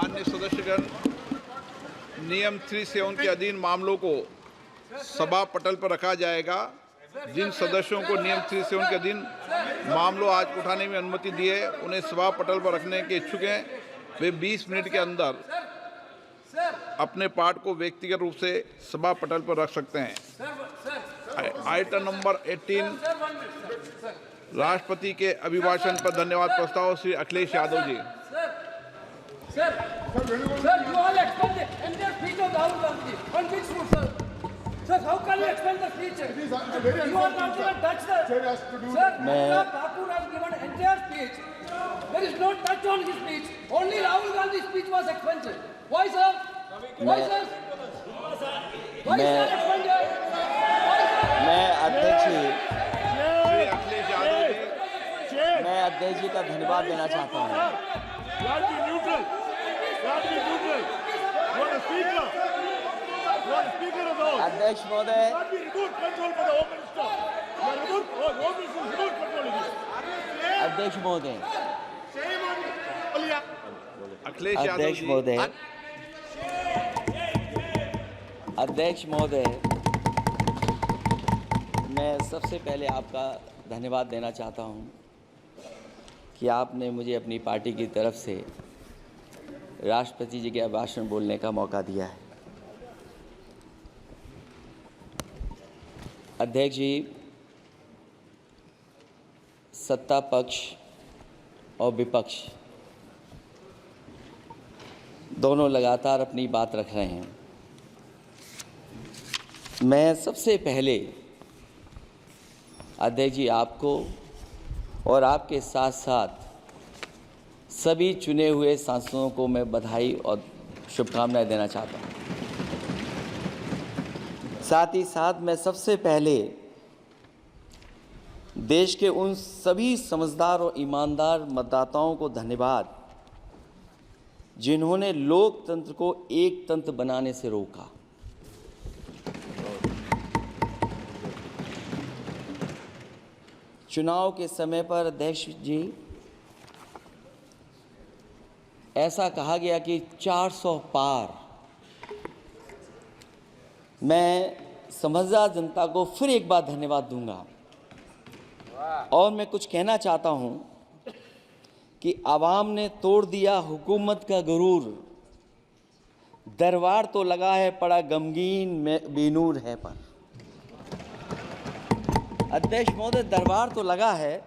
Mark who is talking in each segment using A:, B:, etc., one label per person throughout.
A: माननीय सदस्यगण, नियम 3-7 के अधीन मामलों को सभा पटल पर रखा जाएगा। जिन सदस्यों को नियम 3-7 के अधीन मामलों आज उठाने में अनुमति दी है, उन्हें सभा पटल पर रखने के इच्छुक हैं, वे 20 मिनट के अंदर अपने पाठ को व्यक्तिगत रूप से सभा पटल पर रख सकते हैं। आइटम नंबर 18, राष्ट्रपति के अभिभाषण पर धन्यवाद प्रस्ताव, Shri Akhilesh Yadav ji.
B: Sir, you all explain the entire speech of Rahul Gandhi. On which foot, sir? Sir, how can you explain the speech? You are not going to touch the... Sir, Anurag Thakur has given entire speech. There is no touch on his speech. Only Rahul Gandhi's speech was expunged. Why, sir? Why, sir? Why, sir, expunged?
C: मैं अध्यक्ष जी का धन्यवाद देना चाहता हूँ। अध्यक्ष महोदय, अध्यक्ष महोदय, अध्यक्ष महोदय, अध्यक्ष महोदय, मैं सबसे पहले आपका धन्यवाद देना चाहता हूँ कि आपने मुझे अपनी पार्टी की तरफ से राष्ट्रपति जी के भाषण बोलने का मौका दिया है। अध्यक्ष जी, सत्ता पक्ष और विपक्ष दोनों लगातार अपनी बात रख रहे हैं। मैं सबसे पहले अध्यक्ष जी आपको और आपके साथ साथ सभी चुने हुए सांसदों को मैं बधाई और शुभकामनाएं देना चाहता हूं। साथ ही साथ मैं सबसे पहले देश के उन सभी समझदार और ईमानदार मतदाताओं को धन्यवाद जिन्होंने लोकतंत्र को एक तंत्र बनाने से रोका। चुनाव के समय पर अध्यक्ष जी ऐसा कहा गया कि 400 पार। मैं समझदार जनता को फिर एक बार धन्यवाद दूंगा और मैं कुछ कहना चाहता हूं कि आवाम ने तोड़ दिया हुकूमत का गुरूर, दरबार तो लगा है पड़ा गमगीन में बेनूर है पर। अध्यक्ष महोदय, दरबार तो लगा है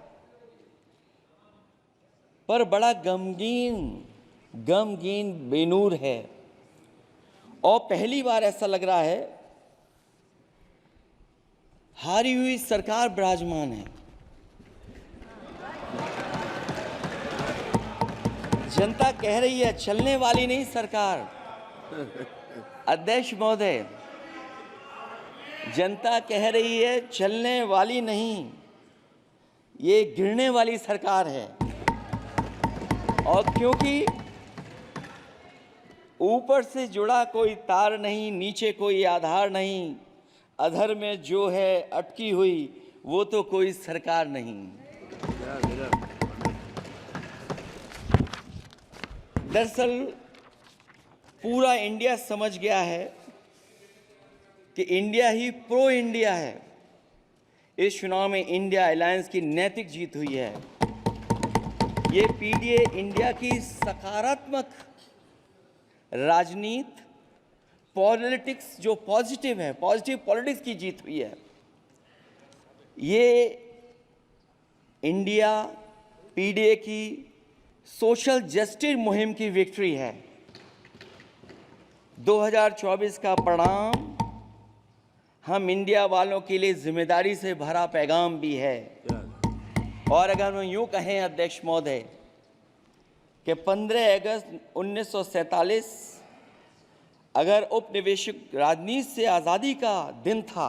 C: पर बड़ा गमगीन बेनूर है और पहली बार ऐसा लग रहा है हारी हुई सरकार विराजमान है। जनता कह रही है चलने वाली नहीं सरकार। अध्यक्ष महोदय, जनता कह रही है चलने वाली नहीं, ये गिरने वाली सरकार है। और क्योंकि ऊपर से जुड़ा कोई तार नहीं, नीचे कोई आधार नहीं, अधर में जो है अटकी हुई वो तो कोई सरकार नहीं। दरअसल पूरा इंडिया समझ गया है कि इंडिया ही प्रो इंडिया है। इस चुनाव में इंडिया अलायंस की नैतिक जीत हुई है। ये पीडीए इंडिया की सकारात्मक राजनीति, पॉलिटिक्स जो पॉजिटिव है, पॉजिटिव पॉलिटिक्स की जीत हुई है। ये इंडिया पीडीए की सोशल जस्टिस मुहिम की विक्ट्री है। 2024 का परिणाम हम इंडिया वालों के लिए जिम्मेदारी से भरा पैगाम भी है। और अगर हम यूँ कहें अध्यक्ष महोदय कि 15 अगस्त 1947 अगर उपनिवेशिक राजनीति से आज़ादी का दिन था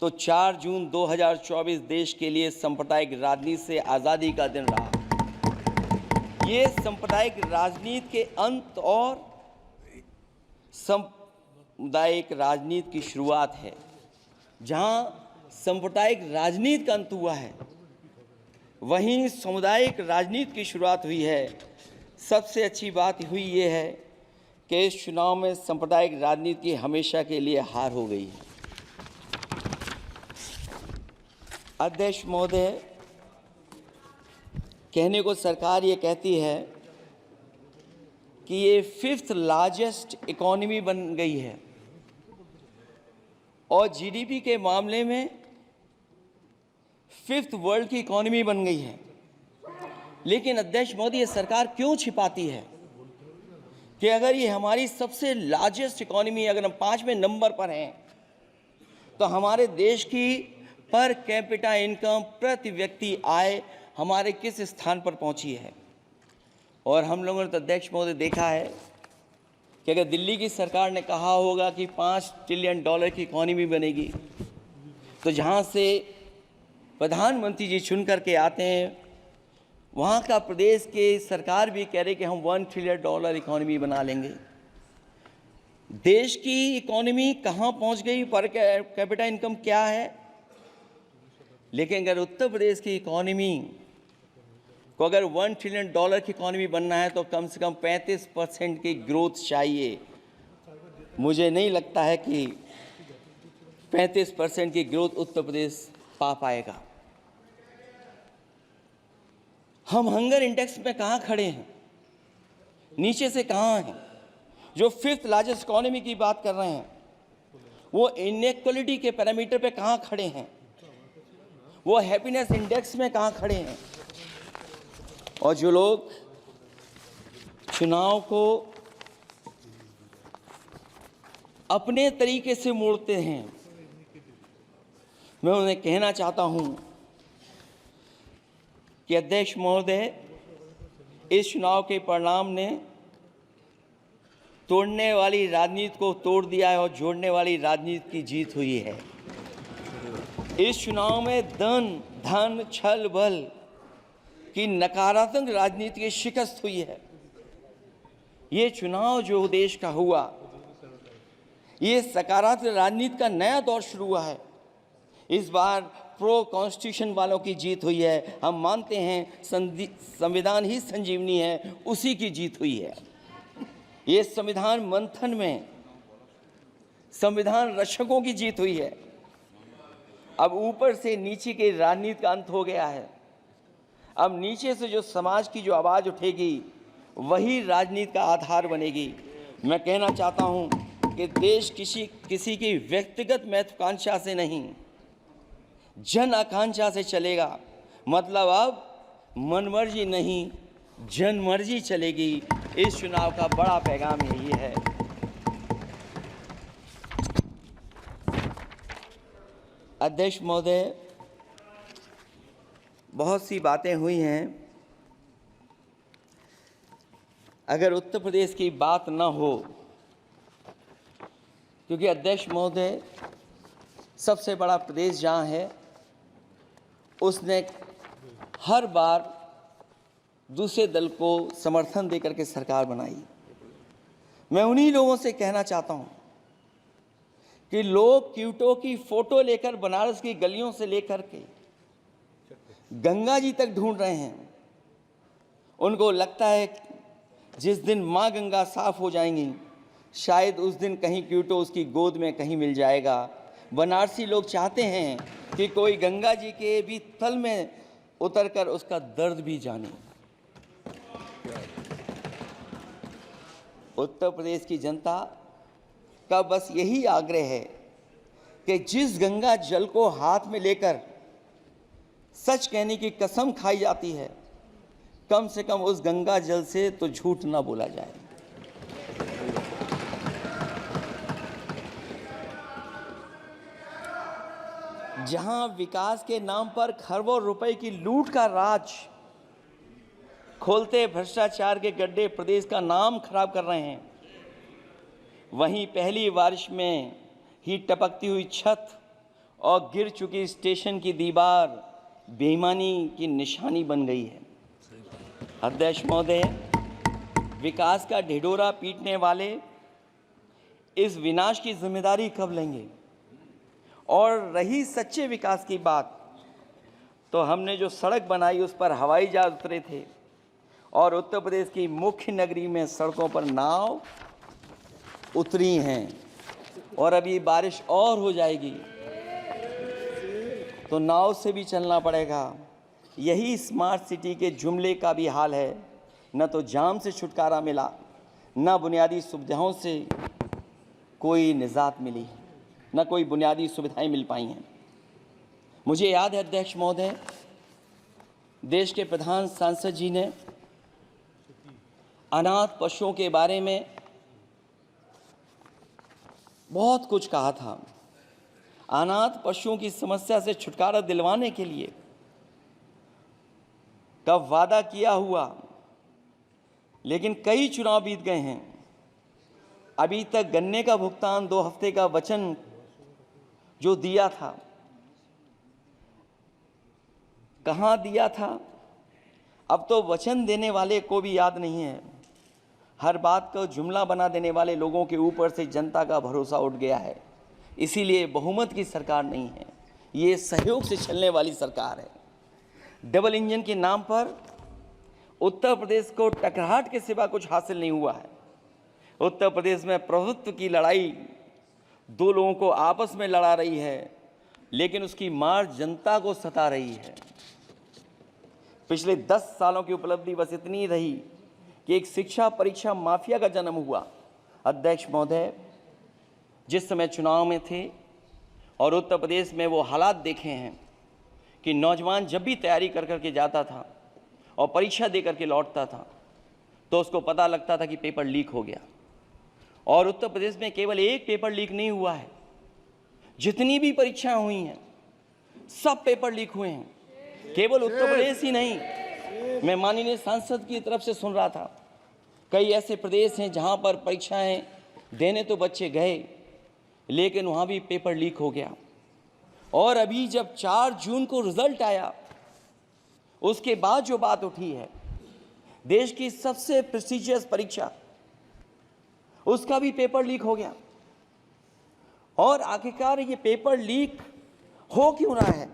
C: तो 4 जून 2024 देश के लिए सांप्रदायिक राजनीति से आज़ादी का दिन रहा। ये सांप्रदायिक राजनीति के अंत और सामुदायिक राजनीति की शुरुआत है। जहां सांप्रदायिक राजनीति का अंत हुआ है, वहीं सामुदायिक राजनीति की शुरुआत हुई है। सबसे अच्छी बात हुई ये है कि इस चुनाव में सांप्रदायिक राजनीति की हमेशा के लिए हार हो गई है। अध्यक्ष महोदय, कहने को सरकार ये कहती है कि ये 5th लार्जेस्ट इकोनॉमी बन गई है और जीडीपी के मामले में 5th वर्ल्ड की इकोनॉमी बन गई है। लेकिन अध्यक्ष मोदी, ये सरकार क्यों छिपाती है कि अगर ये हमारी सबसे लार्जेस्ट इकोनॉमी, अगर हम 5वें नंबर पर हैं, तो हमारे देश की पर कैपिटा इनकम, प्रति व्यक्ति आय हमारे किस स्थान पर पहुंची है। और हम लोगों ने तो अध्यक्ष महोदय देखा है कि अगर दिल्ली की सरकार ने कहा होगा कि $5 ट्रिलियन की इकोनॉमी बनेगी, तो जहां से प्रधानमंत्री जी चुन करके आते हैं, वहाँ का प्रदेश के सरकार भी कह रहे कि हम $1 ट्रिलियन इकोनॉमी बना लेंगे। देश की इकोनॉमी कहाँ पहुँच गई, पर कैपिटा इनकम क्या है। लेकिन अगर उत्तर प्रदेश की इकोनॉमी को अगर $1 ट्रिलियन की इकोनॉमी बनना है तो कम से कम 35% की ग्रोथ चाहिए। मुझे नहीं लगता है कि 35% की ग्रोथ उत्तर प्रदेश पा पाएगा। हम हंगर इंडेक्स में कहाँ खड़े हैं, नीचे से कहाँ हैं। जो 5th लार्जेस्ट इकोनॉमी की बात कर रहे हैं, वो इनइक्वालिटी के पैरामीटर पे कहाँ खड़े हैं, वो हैप्पीनेस इंडेक्स में कहाँ खड़े हैं। और जो लोग चुनाव को अपने तरीके से मोड़ते हैं, मैं उन्हें कहना चाहता हूं कि अध्यक्ष महोदय, इस चुनाव के परिणाम ने तोड़ने वाली राजनीति को तोड़ दिया है और जोड़ने वाली राजनीति की जीत हुई है। इस चुनाव में धन छल बल की नकारात्मक राजनीति की शिकस्त हुई है। ये चुनाव जो देश का हुआ, ये सकारात्मक राजनीति का नया दौर शुरू हुआ है। इस बार प्रो कॉन्स्टिट्यूशन वालों की जीत हुई है। हम मानते हैं संविधान ही संजीवनी है, उसी की जीत हुई है। ये संविधान मंथन में संविधान रक्षकों की जीत हुई है। अब ऊपर से नीचे की राजनीति का अंत हो गया है। अब नीचे से जो समाज की जो आवाज़ उठेगी, वही राजनीति का आधार बनेगी। मैं कहना चाहता हूं कि देश किसी की व्यक्तिगत महत्वाकांक्षा से नहीं, जन आकांक्षा से चलेगा। मतलब अब मनमर्जी नहीं, जनमर्जी चलेगी। इस चुनाव का बड़ा पैगाम यही है। अध्यक्ष महोदय, बहुत सी बातें हुई हैं। अगर उत्तर प्रदेश की बात न हो, क्योंकि अध्यक्ष महोदय सबसे बड़ा प्रदेश जहाँ है, उसने हर बार दूसरे दल को समर्थन देकर के सरकार बनाई। मैं उन्हीं लोगों से कहना चाहता हूँ कि लोग क्यूटो की फोटो लेकर बनारस की गलियों से लेकर के गंगा जी तक ढूंढ रहे हैं। उनको लगता है जिस दिन माँ गंगा साफ हो जाएंगी, शायद उस दिन कहीं क्यूटो उसकी गोद में कहीं मिल जाएगा। बनारसी लोग चाहते हैं कि कोई गंगा जी के भी तल में उतरकर उसका दर्द भी जाने। उत्तर प्रदेश की जनता का बस यही आग्रह है कि जिस गंगा जल को हाथ में लेकर सच कहने की कसम खाई जाती है, कम से कम उस गंगा जल से तो झूठ ना बोला जाए। जहां विकास के नाम पर खरबों रुपए की लूट का राज खोलते भ्रष्टाचार के गड्ढे प्रदेश का नाम खराब कर रहे हैं, वहीं पहली बारिश में ही टपकती हुई छत और गिर चुकी स्टेशन की दीवार बेईमानी की निशानी बन गई है। अध्यक्ष महोदय, विकास का ढिढोरा पीटने वाले इस विनाश की जिम्मेदारी कब लेंगे? और रही सच्चे विकास की बात, तो हमने जो सड़क बनाई उस पर हवाई जहाज उतरे थे और उत्तर प्रदेश की मुख्य नगरी में सड़कों पर नाव उतरी हैं और अभी बारिश और हो जाएगी तो नाव से भी चलना पड़ेगा। यही स्मार्ट सिटी के जुमले का भी हाल है। न तो जाम से छुटकारा मिला, न बुनियादी सुविधाओं से कोई निजात मिली, न कोई बुनियादी सुविधाएं मिल पाई हैं। मुझे याद है अध्यक्ष महोदय, देश के प्रधान सांसद जी ने अनाथ पशुओं के बारे में बहुत कुछ कहा था। अनाथ पशुओं की समस्या से छुटकारा दिलवाने के लिए कब वादा किया हुआ, लेकिन कई चुनाव बीत गए हैं, अभी तक गन्ने का भुगतान 2 हफ्ते का वचन जो दिया था, कहाँ दिया था? अब तो वचन देने वाले को भी याद नहीं है। हर बात को जुमला बना देने वाले लोगों के ऊपर से जनता का भरोसा उठ गया है। इसीलिए बहुमत की सरकार नहीं है, ये सहयोग से चलने वाली सरकार है। डबल इंजन के नाम पर उत्तर प्रदेश को टकराहट के सिवा कुछ हासिल नहीं हुआ है। उत्तर प्रदेश में प्रभुत्व की लड़ाई 2 लोगों को आपस में लड़ा रही है, लेकिन उसकी मार जनता को सता रही है। पिछले 10 सालों की उपलब्धि बस इतनी रही कि एक शिक्षा परीक्षा माफिया का जन्म हुआ। अध्यक्ष महोदय, जिस समय चुनाव में थे और उत्तर प्रदेश में वो हालात देखे हैं कि नौजवान जब भी तैयारी कर करके जाता था और परीक्षा दे करके लौटता था तो उसको पता लगता था कि पेपर लीक हो गया। और उत्तर प्रदेश में केवल एक पेपर लीक नहीं हुआ है, जितनी भी परीक्षाएं हुई हैं सब पेपर लीक हुए हैं। केवल उत्तर प्रदेश ही नहीं, मैं माननीय सांसद की तरफ से सुन रहा था, कई ऐसे प्रदेश हैं जहां पर परीक्षाएं देने तो बच्चे गए, लेकिन वहां भी पेपर लीक हो गया। और अभी जब 4 जून को रिजल्ट आया, उसके बाद जो बात उठी है, देश की सबसे प्रेस्टिजियस परीक्षा, उसका भी पेपर लीक हो गया। और आखिरकार ये पेपर लीक हो क्यों रहा है?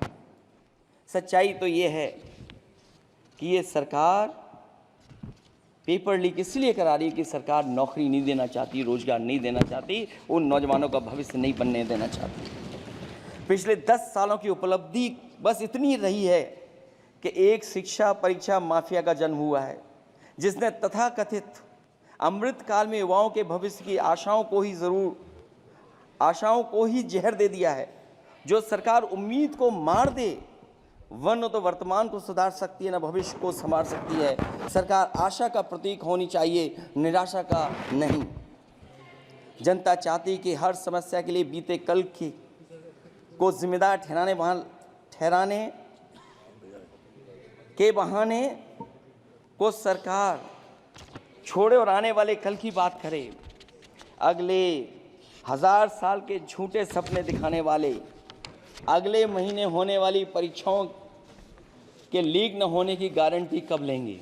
C: सच्चाई तो ये है कि ये सरकार पेपर लीक इसलिए करा रही है कि सरकार नौकरी नहीं देना चाहती, रोजगार नहीं देना चाहती, उन नौजवानों का भविष्य नहीं बनने देना चाहती। पिछले 10 सालों की उपलब्धि बस इतनी रही है कि एक शिक्षा परीक्षा माफिया का जन्म हुआ है, जिसने तथाकथित अमृत काल में युवाओं के भविष्य की आशाओं को ही जहर दे दिया है। जो सरकार उम्मीद को मार दे, वरना तो वर्तमान को सुधार सकती है, न भविष्य को संभाल सकती है। सरकार आशा का प्रतीक होनी चाहिए, निराशा का नहीं। जनता चाहती कि हर समस्या के लिए बीते कल को जिम्मेदार ठहराने के बहाने को सरकार छोड़े और आने वाले कल की बात करे। अगले 1000 साल के झूठे सपने दिखाने वाले अगले महीने होने वाली परीक्षाओं के लीक न होने की गारंटी कब लेंगे?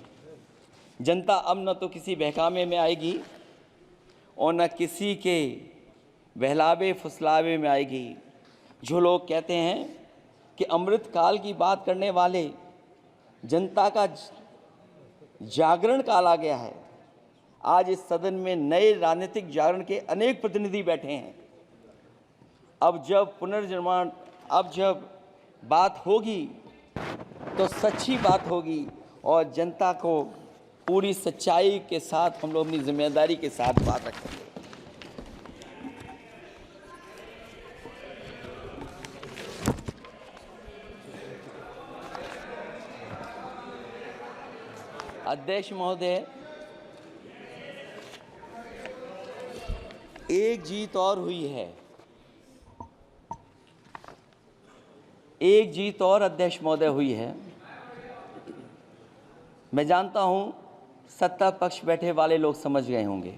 C: जनता अब न तो किसी बहकावे में आएगी और न किसी के बहलावे फुसलावे में आएगी। जो लोग कहते हैं कि अमृत काल की बात करने वाले, जनता का जागरण काल आ गया है। आज इस सदन में नए राजनीतिक जागरण के अनेक प्रतिनिधि बैठे हैं। अब जब बात होगी तो सच्ची बात होगी और जनता को पूरी सच्चाई के साथ हम लोग अपनी जिम्मेदारी के साथ बात रखेंगे। अध्यक्ष महोदय, एक जीत और हुई है, एक जीत और अध्यक्ष महोदय हुई है। मैं जानता हूं सत्ता पक्ष बैठे वाले लोग समझ गए होंगे।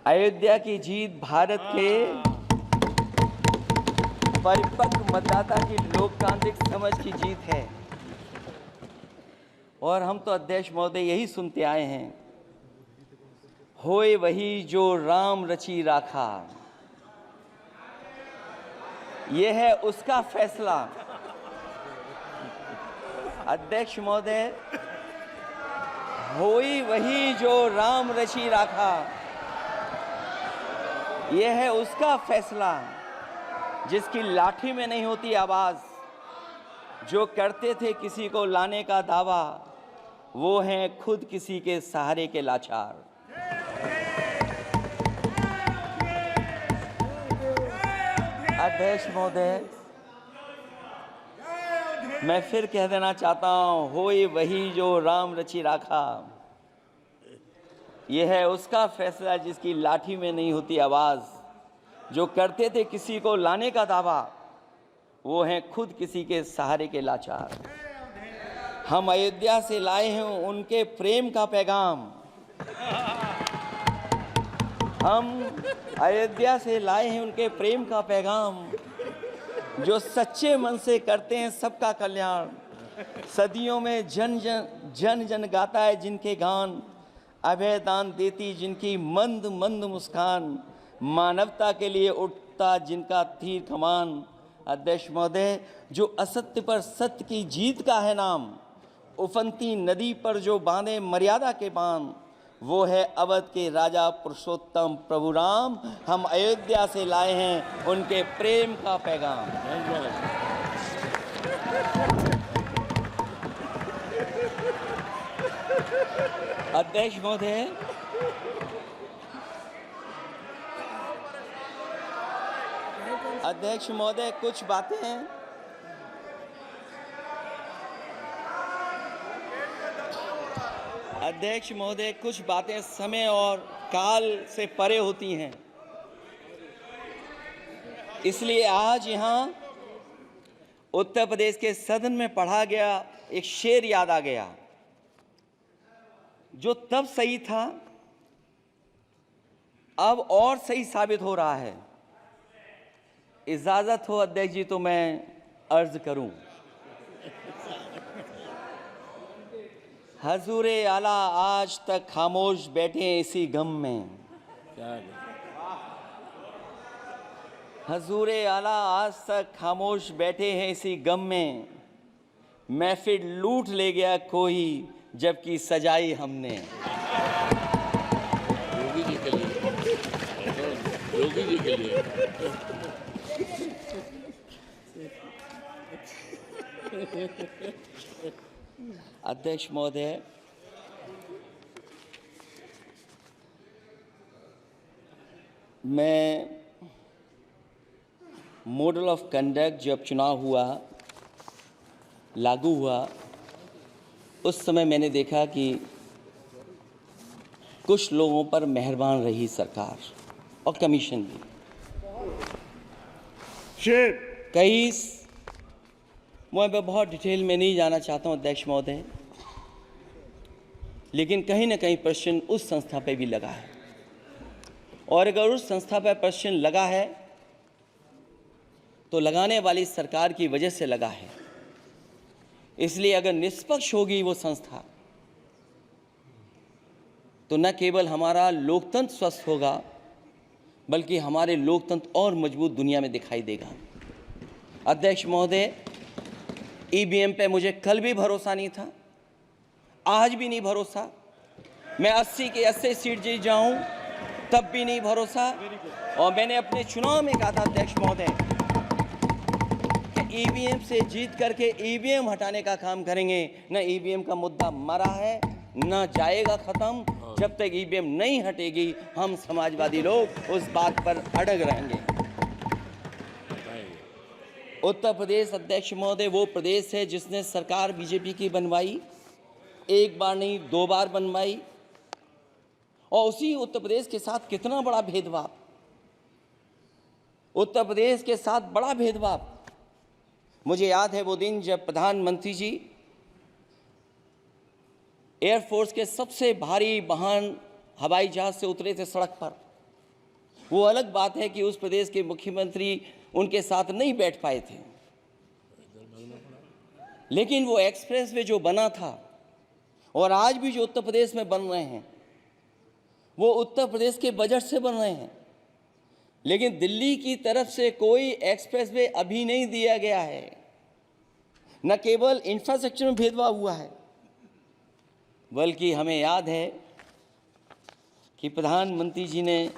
C: अयोध्या की जीत भारत के परिपक्व मतदाता की लोकतांत्रिक समझ की जीत है। और हम तो अध्यक्ष महोदय यही सुनते आए हैं, होए वही जो राम रची राखा, यह है उसका फैसला। अध्यक्ष महोदय, होई वही जो राम रची राखा, यह है उसका फैसला जिसकी लाठी में नहीं होती आवाज। जो करते थे किसी को लाने का दावा, वो हैं खुद किसी के सहारे के लाचार। अध्यक्ष महोदय, मैं फिर कह देना चाहता हूं, होई वही जो राम रची राखा, यह है उसका फैसला जिसकी लाठी में नहीं होती आवाज। जो करते थे किसी को लाने का दावा, वो हैं खुद किसी के सहारे के लाचार। हम अयोध्या से लाए हैं उनके प्रेम का पैगाम। हम अयोध्या से लाए हैं उनके प्रेम का पैगाम, जो सच्चे मन से करते हैं सबका कल्याण। सदियों में जन जन गाता है जिनके गान, अभय दान देती जिनकी मंद मंद मुस्कान, मानवता के लिए उठता जिनका तीर कमान। अध्यक्ष महोदय, जो असत्य पर सत्य की जीत का है नाम, उफनती नदी पर जो बांधे मर्यादा के बांध, वो है अवध के राजा पुरुषोत्तम प्रभु राम। हम अयोध्या से लाए हैं उनके प्रेम का पैगाम। अध्यक्ष महोदय, अध्यक्ष महोदय, कुछ बातें अध्यक्ष महोदय, कुछ बातें समय और काल से परे होती हैं। इसलिए आज यहाँ उत्तर प्रदेश के सदन में पढ़ा गया एक शेर याद आ गया, जो तब सही था, अब और सही साबित हो रहा है। इजाजत हो अध्यक्ष जी तो मैं अर्ज करूं। हजूरे आला आज तक खामोश बैठे इसी गम में, हजूरे आला आज तक खामोश बैठे हैं इसी गम में। महफिल लूट ले गया कोई जबकि सजाई हमने।
D: योगी जी के लिए, योगी जी के लिए।
C: अध्यक्ष महोदय, मैं मॉडल ऑफ कंडक्ट जब चुनाव हुआ, लागू हुआ, उस समय मैंने देखा कि कुछ लोगों पर मेहरबान रही सरकार और कमीशन भी। कई, मैं बहुत डिटेल में नहीं जाना चाहता हूं अध्यक्ष महोदय, लेकिन कहीं ना कहीं प्रश्न उस संस्था पे भी लगा है, और अगर उस संस्था पर प्रश्न लगा है तो लगाने वाली सरकार की वजह से लगा है। इसलिए अगर निष्पक्ष होगी वो संस्था, तो न केवल हमारा लोकतंत्र स्वस्थ होगा, बल्कि हमारे लोकतंत्र और मजबूत दुनिया में दिखाई देगा। अध्यक्ष महोदय, ईवीएम पे मुझे कल भी भरोसा नहीं था, आज भी नहीं भरोसा। मैं 80 के 80 सीट जीत जाऊं तब भी नहीं भरोसा। और मैंने अपने चुनाव में कहा था अध्यक्ष महोदय कि ईवीएम से जीत करके ईवीएम हटाने का काम करेंगे। न ईवीएम का मुद्दा मरा है, न जाएगा खत्म। जब तक ईवीएम नहीं हटेगी, हम समाजवादी लोग उस बात पर अड़ग रहेंगे। उत्तर प्रदेश अध्यक्ष महोदय वो प्रदेश है जिसने सरकार बीजेपी की बनवाई, एक बार नहीं 2 बार बनवाई, और उसी उत्तर प्रदेश के साथ कितना बड़ा भेदभाव, उत्तर प्रदेश के साथ बड़ा भेदभाव। मुझे याद है वो दिन जब प्रधानमंत्री जी एयरफोर्स के सबसे भारी वाहन हवाई जहाज से उतरे थे सड़क पर। वो अलग बात है कि उस प्रदेश के मुख्यमंत्री उनके साथ नहीं बैठ पाए थे, लेकिन वो एक्सप्रेसवे जो बना था और आज भी जो उत्तर प्रदेश में बन रहे हैं, वो उत्तर प्रदेश के बजट से बन रहे हैं। लेकिन दिल्ली की तरफ से कोई एक्सप्रेसवे अभी नहीं दिया गया है। न केवल इंफ्रास्ट्रक्चर में भेदभाव हुआ है, बल्कि हमें याद है कि प्रधानमंत्री जी ने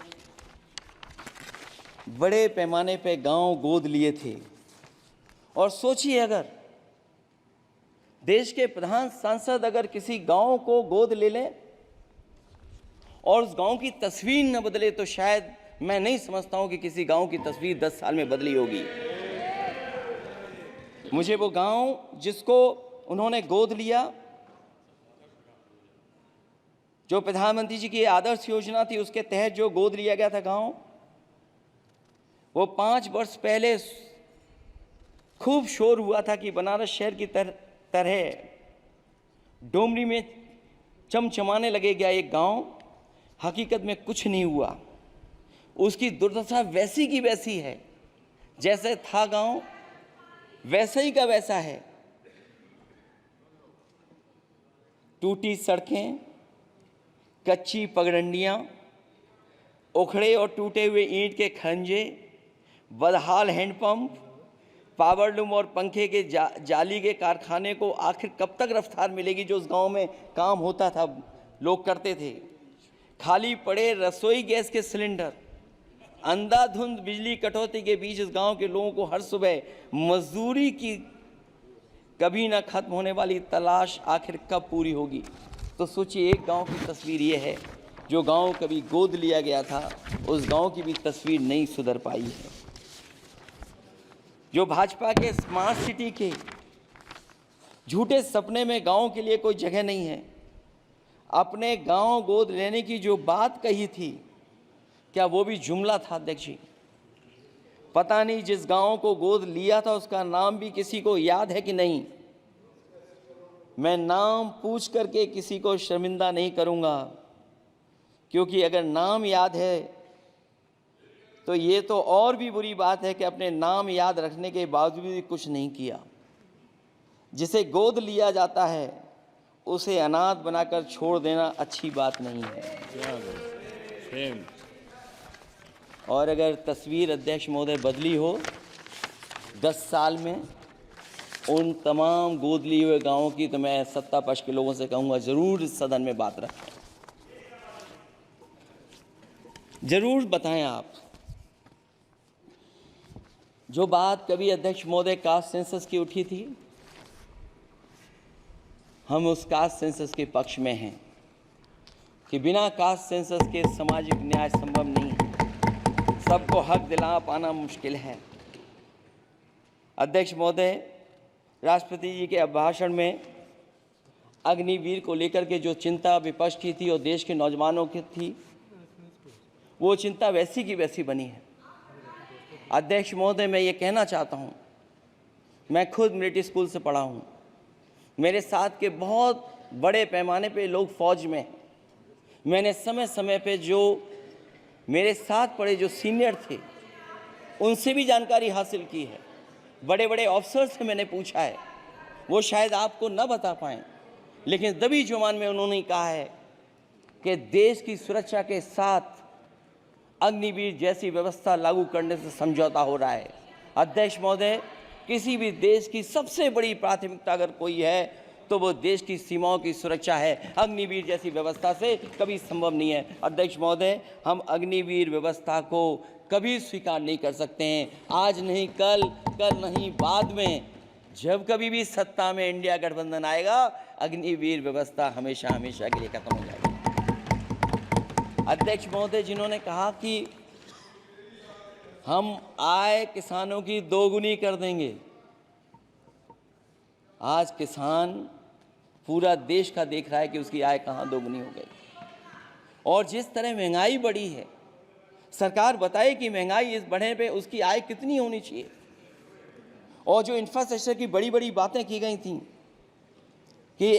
C: बड़े पैमाने पे गांव गोद लिए थे। और सोचिए, अगर देश के प्रधान सांसद अगर किसी गांव को गोद ले लें और उस गांव की तस्वीर न बदले, तो शायद मैं नहीं समझता हूं कि किसी गांव की तस्वीर 10 साल में बदली होगी। मुझे वो गांव जिसको उन्होंने गोद लिया, जो प्रधानमंत्री जी की आदर्श योजना थी उसके तहत जो गोद लिया गया था गांव, वो 5 वर्ष पहले खूब शोर हुआ था कि बनारस शहर की तरह डोमरी में चमचमाने लगे गया एक गांव। हकीकत में कुछ नहीं हुआ। उसकी दुर्दशा वैसी की वैसी है, जैसे था गांव वैसा ही का वैसा है। टूटी सड़कें, कच्ची पगडंडियां, उखड़े और टूटे हुए ईंट के खंजे, बदहाल हैंडपंप, पावरलूम और पंखे के जाली के कारखाने को आखिर कब तक रफ्तार मिलेगी जो उस गांव में काम होता था, लोग करते थे। खाली पड़े रसोई गैस के सिलेंडर, अंधाधुंध बिजली कटौती के बीच इस गांव के लोगों को हर सुबह मजदूरी की कभी ना खत्म होने वाली तलाश आखिर कब पूरी होगी। तो सोचिए, एक गांव की तस्वीर ये है। जो गांव कभी गोद लिया गया था, उस गांव की भी तस्वीर नहीं सुधर पाई है। जो भाजपा के स्मार्ट सिटी के झूठे सपने में गांव के लिए कोई जगह नहीं है। अपने गांव गोद लेने की जो बात कही थी, क्या वो भी जुमला था अध्यक्ष जी? पता नहीं जिस गांव को गोद लिया था उसका नाम भी किसी को याद है कि नहीं। मैं नाम पूछ करके किसी को शर्मिंदा नहीं करूंगा, क्योंकि अगर नाम याद है तो ये तो और भी बुरी बात है कि अपने नाम याद रखने के बावजूद भी कुछ नहीं किया। जिसे गोद लिया जाता है उसे अनाथ बनाकर छोड़ देना अच्छी बात नहीं है। और अगर तस्वीर अध्यक्ष महोदय बदली हो 10 साल में उन तमाम गोद लिए हुए गांवों की, तो मैं सत्ता पक्ष के लोगों से कहूंगा जरूर इस सदन में बात रखें, जरूर बताएं आप। जो बात कभी अध्यक्ष महोदय कास्ट सेंसस की उठी थी, हम उस कास्ट सेंसस के पक्ष में हैं कि बिना कास्ट सेंसस के सामाजिक न्याय संभव नहीं है। सबको हक दिला पाना मुश्किल है। अध्यक्ष महोदय, राष्ट्रपति जी के अभिभाषण में अग्निवीर को लेकर के जो चिंता विपक्ष की थी और देश के नौजवानों की थी, वो चिंता वैसी की वैसी बनी है। अध्यक्ष महोदय, मैं ये कहना चाहता हूँ, मैं खुद मिलिट्री स्कूल से पढ़ा हूँ। मेरे साथ के बहुत बड़े पैमाने पे लोग फौज में हैं। मैंने समय समय पे जो मेरे साथ पढ़े जो सीनियर थे उनसे भी जानकारी हासिल की है। बड़े बड़े ऑफिसर से मैंने पूछा है, वो शायद आपको न बता पाएँ, लेकिन दबी जुबान में उन्होंने कहा है कि देश की सुरक्षा के साथ अग्निवीर जैसी व्यवस्था लागू करने से समझौता हो रहा है। अध्यक्ष महोदय, किसी भी देश की सबसे बड़ी प्राथमिकता अगर कोई है तो वो देश की सीमाओं की सुरक्षा है। अग्निवीर जैसी व्यवस्था से कभी संभव नहीं है। अध्यक्ष महोदय, हम अग्निवीर व्यवस्था को कभी स्वीकार नहीं कर सकते हैं। आज नहीं कल, कल नहीं बाद में, जब कभी भी सत्ता में इंडिया गठबंधन आएगा, अग्निवीर व्यवस्था हमेशा हमेशा के लिए खत्म हो जाएगी। अध्यक्ष महोदय, जिन्होंने कहा कि हम आय किसानों की दोगुनी कर देंगे, आज किसान पूरा देश का देख रहा है कि उसकी आय कहाँ दोगुनी हो गई। और जिस तरह महंगाई बढ़ी है, सरकार बताए कि महंगाई इस बढ़ने पे उसकी आय कितनी होनी चाहिए। और जो इंफ्रास्ट्रक्चर की बड़ी बड़ी बातें की गई थी कि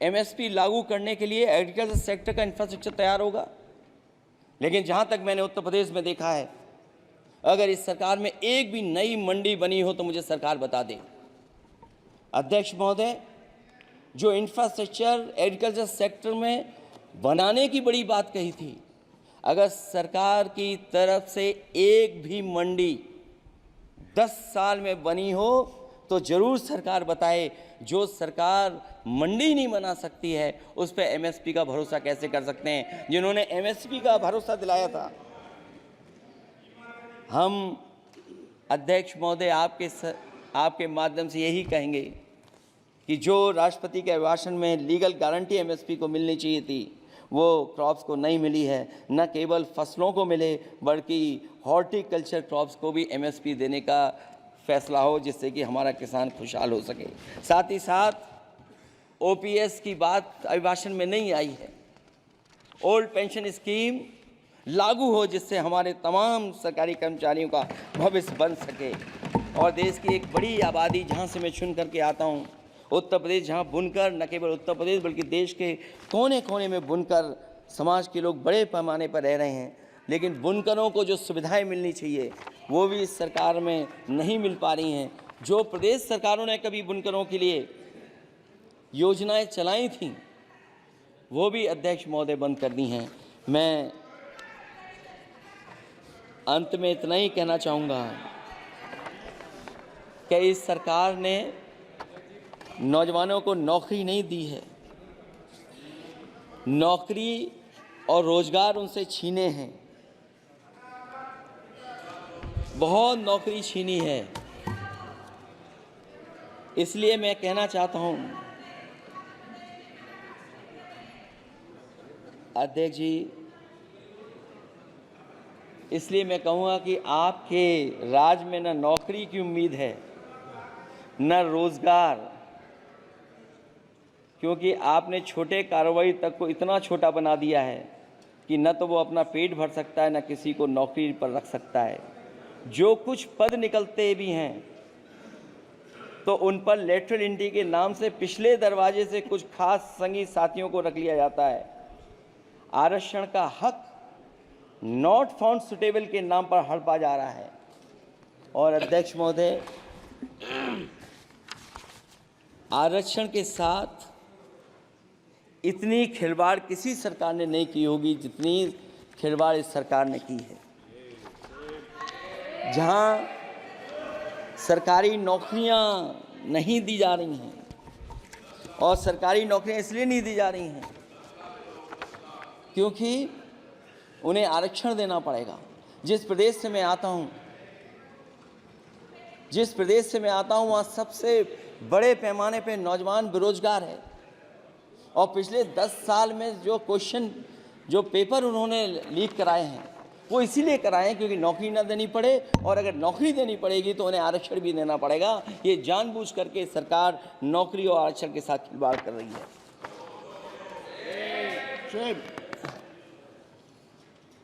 C: एमएसपी लागू करने के लिए एग्रीकल्चर सेक्टर का इंफ्रास्ट्रक्चर तैयार होगा, लेकिन जहाँ तक मैंने उत्तर प्रदेश में देखा है, अगर इस सरकार में एक भी नई मंडी बनी हो तो मुझे सरकार बता दे। अध्यक्ष महोदय, जो इंफ्रास्ट्रक्चर एग्रीकल्चर सेक्टर में बनाने की बड़ी बात कही थी, अगर सरकार की तरफ से एक भी मंडी 10 साल में बनी हो तो ज़रूर सरकार बताए। जो सरकार मंडी नहीं बना सकती है उस पर एमएसपी का भरोसा कैसे कर सकते हैं, जिन्होंने एमएसपी का भरोसा दिलाया था। हम अध्यक्ष महोदय आपके माध्यम से यही कहेंगे कि जो राष्ट्रपति के अभिभाषण में लीगल गारंटी एमएसपी को मिलनी चाहिए थी वो क्रॉप्स को नहीं मिली है। न केवल फसलों को मिले बल्कि हॉर्टिकल्चर क्रॉप्स को भी एमएसपी देने का फैसला हो, जिससे कि हमारा किसान खुशहाल हो सके। साथ ही साथ ओपीएस की बात अभिभाषण में नहीं आई है। ओल्ड पेंशन स्कीम लागू हो जिससे हमारे तमाम सरकारी कर्मचारियों का भविष्य बन सके। और देश की एक बड़ी आबादी जहाँ से मैं चुन करके आता हूँ, उत्तर प्रदेश, जहाँ बुनकर न केवल उत्तर प्रदेश बल्कि देश के कोने कोने में बुनकर समाज के लोग बड़े पैमाने पर रह रहे हैं, लेकिन बुनकरों को जो सुविधाएं मिलनी चाहिए वो भी इस सरकार में नहीं मिल पा रही हैं। जो प्रदेश सरकारों ने कभी बुनकरों के लिए योजनाएं चलाई थीं वो भी अध्यक्ष महोदय बंद कर दी हैं। मैं अंत में इतना ही कहना चाहूँगा कि इस सरकार ने नौजवानों को नौकरी नहीं दी है, नौकरी और रोजगार उनसे छीने हैं, बहुत नौकरी छीनी है। इसलिए मैं कहना चाहता हूं अध्यक्ष जी, इसलिए मैं कहूँगा कि आपके राज में न नौकरी की उम्मीद है न रोजगार, क्योंकि आपने छोटे कारोबारी तक को इतना छोटा बना दिया है कि न तो वो अपना पेट भर सकता है न किसी को नौकरी पर रख सकता है। जो कुछ पद निकलते भी हैं तो उन पर लेटरल एंट्री के नाम से पिछले दरवाजे से कुछ खास संगी साथियों को रख लिया जाता है। आरक्षण का हक नॉट फाउंड सुटेबल के नाम पर हड़पा जा रहा है। और अध्यक्ष महोदय, आरक्षण के साथ इतनी खिलवाड़ किसी सरकार ने नहीं की होगी जितनी खिलवाड़ इस सरकार ने की है। जहां सरकारी नौकरियां नहीं दी जा रही हैं, और सरकारी नौकरियां इसलिए नहीं दी जा रही हैं क्योंकि उन्हें आरक्षण देना पड़ेगा। जिस प्रदेश से मैं आता हूं वहाँ सबसे बड़े पैमाने पे नौजवान बेरोजगार है। और पिछले 10 साल में जो पेपर उन्होंने लीक कराए हैं वो इसीलिए कराए हैं क्योंकि नौकरी ना देनी पड़े, और अगर नौकरी देनी पड़ेगी तो उन्हें आरक्षण भी देना पड़ेगा। ये जानबूझ करके सरकार नौकरी और आरक्षण के साथ खिलवाड़ कर रही है।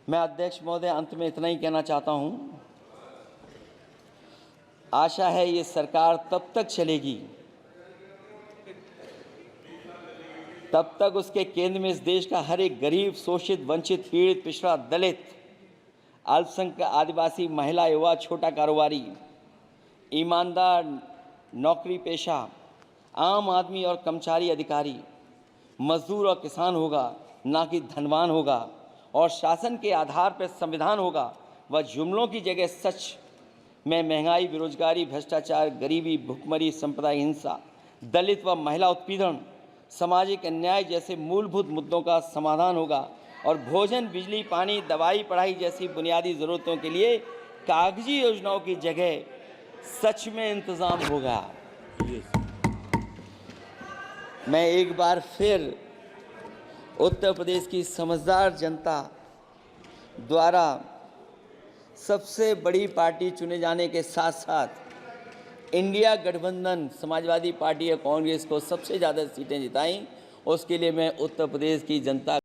C: मैं अध्यक्ष महोदय अंत में इतना ही कहना चाहता हूं, आशा है ये सरकार तब तक चलेगी तब तक उसके केंद्र में इस देश का हर एक गरीब, शोषित, वंचित, पीड़ित, पिछड़ा, दलित, अल्पसंख्यक, आदिवासी, महिला, युवा, छोटा कारोबारी, ईमानदार, नौकरी पेशा, आम आदमी और कर्मचारी अधिकारी, मजदूर और किसान होगा, ना कि धनवान होगा। और शासन के आधार पर संविधान होगा। वह जुमलों की जगह सच में महंगाई, बेरोजगारी, भ्रष्टाचार, गरीबी, भुखमरी, सांप्रदायिक हिंसा, दलित व महिला उत्पीड़न, सामाजिक अन्याय जैसे मूलभूत मुद्दों का समाधान होगा। और भोजन, बिजली, पानी, दवाई, पढ़ाई जैसी बुनियादी ज़रूरतों के लिए कागजी योजनाओं की जगह सच में इंतज़ाम होगा। मैं एक बार फिर उत्तर प्रदेश की समझदार जनता द्वारा सबसे बड़ी पार्टी चुने जाने के साथ साथ इंडिया गठबंधन समाजवादी पार्टी या कांग्रेस को सबसे ज़्यादा सीटें जिताई, उसके लिए मैं उत्तर प्रदेश की जनता